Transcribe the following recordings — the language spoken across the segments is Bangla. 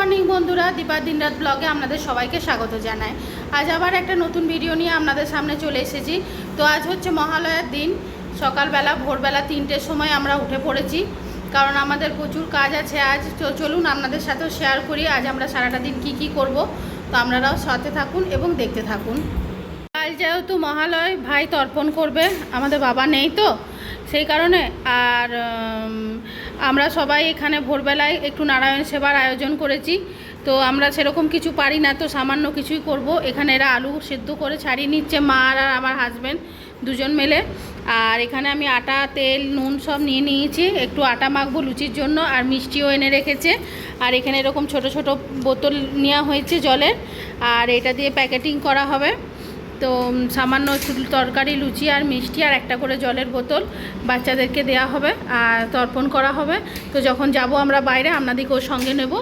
মর্নিং বন্ধুরা, দীপা দিনরাত ব্লগে আপনাদের সবাইকে স্বাগত জানাই। আজ আবার একটা নতুন ভিডিও নিয়ে আপনাদের সামনে চলে এসেছি। তো আজ হচ্ছে মহালয়ার দিন। সকালবেলা ভোরবেলা 3টের সময় আমরা উঠে পড়েছি, কারণ আমাদের প্রচুর কাজ আছে আজ। তো চলুন আপনাদের সাথেও শেয়ার করি আজ আমরা সারাটা দিন কি করব। তো আপনারাও সাথে থাকুন এবং দেখতে থাকুন। আজ যেহেতু মহালয়, ভাই তর্পণ করবে, আমাদের বাবা নেই তো সেই কারণে। আর আমরা সবাই এখানে ভোরবেলায় একটু নারায়ণ সেবার আয়োজন করেছি। তো আমরা সেরকম কিছু পারি না, তো সামান্য কিছুই করব। এখানে এরা আলু সেদ্ধ করে ছাড়িয়ে নিচ্ছে, মা আর আমার হাজব্যান্ড দুজন মিলে। আর এখানে আমি আটা, তেল, নুন সব নিয়ে নিয়েছি। একটু আটা মাখবো লুচির জন্য, আর মিষ্টিও এনে রেখেছে। আর এখানে এরকম ছোট ছোট বোতল নেওয়া হয়েছে জলের, আর এটা দিয়ে প্যাকেটিং করা হবে। তো সামান্য তরকারি, লুচি আর মিষ্টি আর একটা করে জলের বোতল বাচ্চাদেরকে দেয়া হবে আর তর্পণ করা হবে। তো যখন যাব আমরা বাইরে আপনাদেরকেও সঙ্গে নেব,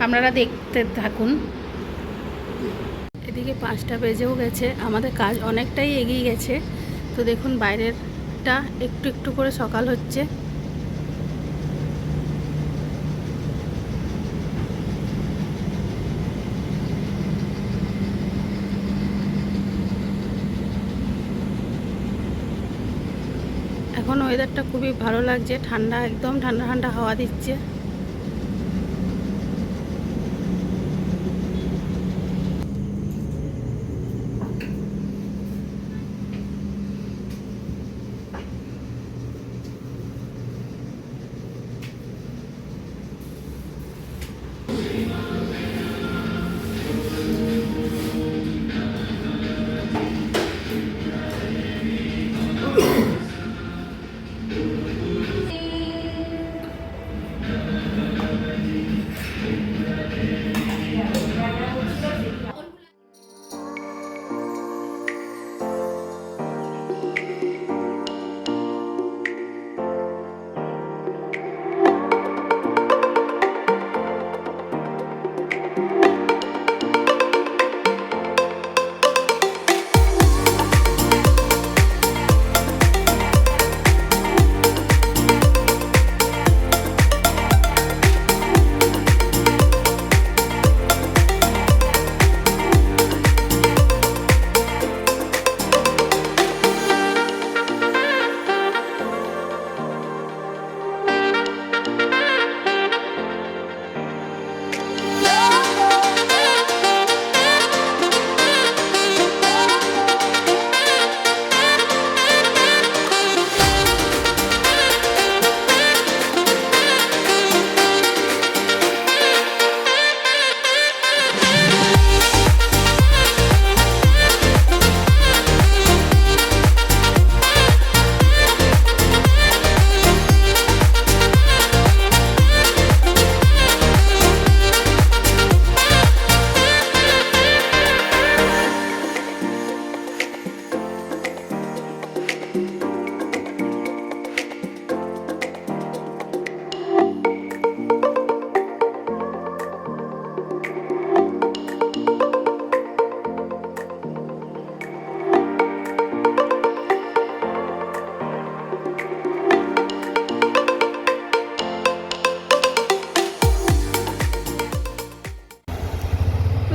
আপনারা দেখতে থাকুন। এদিকে 5টা বেজেও গেছে, আমাদের কাজ অনেকটাই এগিয়ে গেছে। তো দেখুন বাইরেরটা একটু একটু করে সকাল হচ্ছে। এখন ওয়েদারটা খুবই ভালো লাগছে, ঠান্ডা, একদম ঠান্ডা ঠান্ডা হাওয়া দিচ্ছে।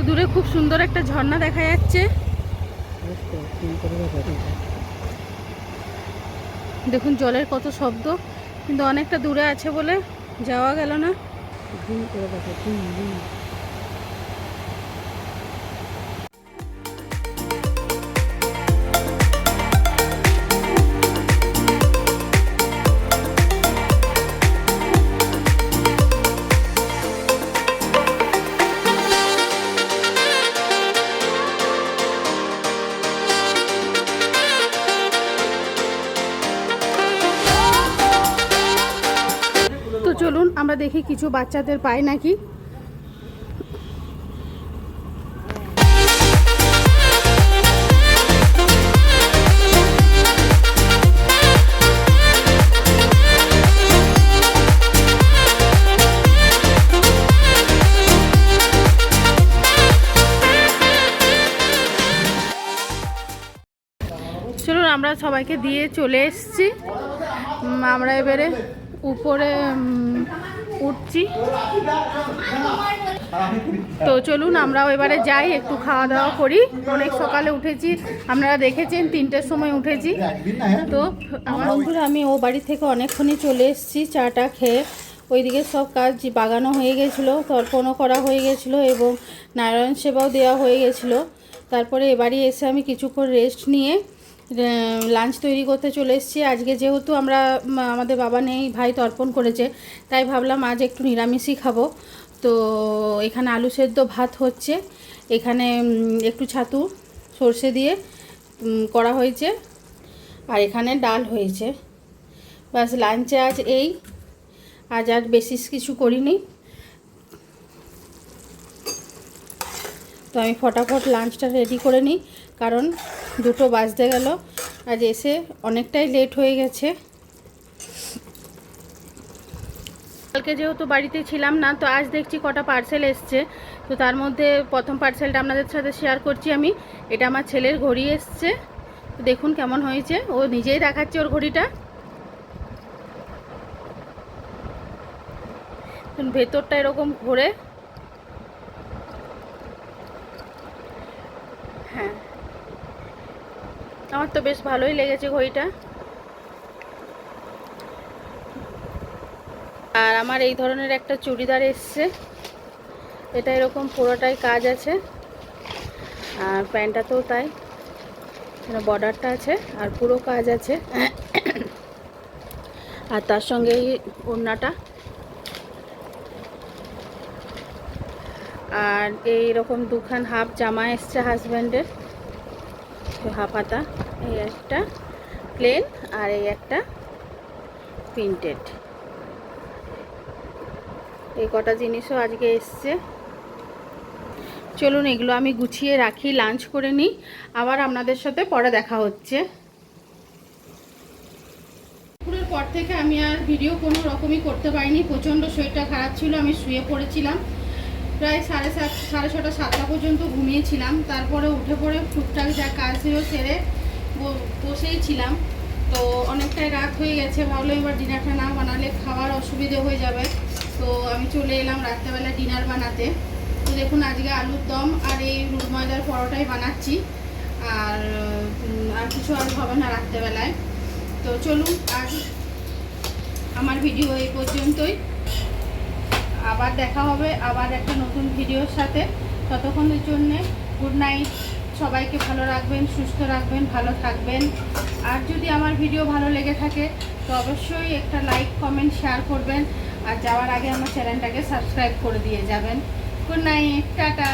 দূরে খুব সুন্দর একটা ঝর্ণা দেখা যাচ্ছে, দেখুন জলের কত শব্দ, কিন্তু অনেকটা দূরে আছে বলে যাওয়া গেল না। তো চলুন আমরা দেখি কিছু বাচ্চাদের পাই নাকি। চলুন আমরা সবাইকে দিয়ে চলে এসেছি। আমরা এবারে উপরে উঠছি। তো চলুন আমরাও এবারে যাই, একটু খাওয়া দাওয়া করি। অনেক সকালে উঠেছি, আপনারা দেখেছেন 3টের সময় উঠেছি। তো আমার বন্ধুরা আমি ও বাড়ি থেকে অনেকক্ষণই চলে এসেছি চাটা খেয়ে। ওইদিকে সব কাজ বাগানো হয়ে গেছিলো, তর্পণও করা হয়ে গেছিলো এবং নারায়ণ সেবাও দেওয়া হয়ে গেছিলো। তারপরে এবারে এসে আমি কিছুক্ষণ রেস্ট নিয়ে লাঞ্চ তৈরি করতে চলে এসেছি। আজকে যেহেতু আমাদের বাবা নেই, ভাই তর্পণ করেছে, তাই ভাবলাম আজ একটু নিরামিষই খাবো। তো এখানে আলু সেদ্ধ ভাত হচ্ছে, এখানে একটু ছাতু সর্ষে দিয়ে করা হয়েছে, আর এখানে ডাল হয়েছে। বাস লাঞ্চে আজ আজ আর বেশি কিছু করিনি। তো আমি ফটাফট লাঞ্চটা রেডি করে নিই, কারণ 2টো বাজতে গেল। আজ এসে অনেকটাই লেট হয়ে গেছে। কালকে যেহেতু বাড়িতে ছিলাম না, তো আজ দেখছি কটা পার্সেল এসছে। তো তার মধ্যে প্রথম পার্সেলটা আপনাদের সাথে শেয়ার করছি আমি। এটা আমার ছেলের ঘড়ি এসছে, দেখুন কেমন হয়েছে। ও নিজেই দেখাচ্ছে ওর ঘড়িটা। ভেতরটা এরকম ঘোরে। হ্যাঁ, আমার তো বেশ ভালোই লেগেছে ঘড়িটা। আর আমার এই ধরনের একটা চুড়িদার এসছে, এটা এরকম পুরোটাই কাজ আছে, আর প্যান্টটাতেও তাই, বর্ডারটা আছে আর পুরো কাজ আছে। আর তার সঙ্গে এই ওড়নাটা, আর এইরকম 2খান হাফ জামা এসছে হাজব্যান্ডের, হাফ হাতা। এই একটা প্লেন আর এই একটা প্রিন্টেড। এই কটা জিনিসও আজকে এসছে। চলুন এগুলো আমি গুছিয়ে রাখি, লাঞ্চ করে নিই, আবার আপনাদের সাথে পরে দেখা হচ্ছে। দুপুরের পর থেকে আমি আর ভিডিও কোনো রকমই করতে পারিনি, প্রচণ্ড শরীরটা খারাপ ছিল। আমি শুয়ে পড়েছিলাম, প্রায় 6:30 6:30 7টা পর্যন্ত ঘুমিয়েছিলাম। তারপরে উঠে পড়ে টুকটাক যা কাজ ছিল সেরে বসেই ছিলাম। তো অনেকটাই রাত হয়ে গেছে, ভাবলাম এবার ডিনারটা না বানালে খাওয়ার অসুবিধে হয়ে যাবে। তো আমি চলে এলাম রাত্রেবেলা ডিনার বানাতে। তো দেখুন আজকে আলুর দম আর এই রুট ময়দার পরোটাই বানাচ্ছি, আর কিছু আর হবে না রাত্রেবেলায়। তো চলুন আজ আমার ভিডিও এই পর্যন্তই, আবার দেখা হবে আবার একটা নতুন ভিডিওর সাথে। ততক্ষণের জন্যে গুড নাইট। সবাইকে ভালো রাখবেন, সুস্থ রাখবেন, ভালো থাকবেন। আর যদি আমার ভিডিও ভালো লেগে থাকে তো অবশ্যই একটা লাইক কমেন্ট শেয়ার করবেন, আর যাওয়ার আগে আমার চ্যানেলটাকে সাবস্ক্রাইব করে দিয়ে যাবেন। Good night, tata.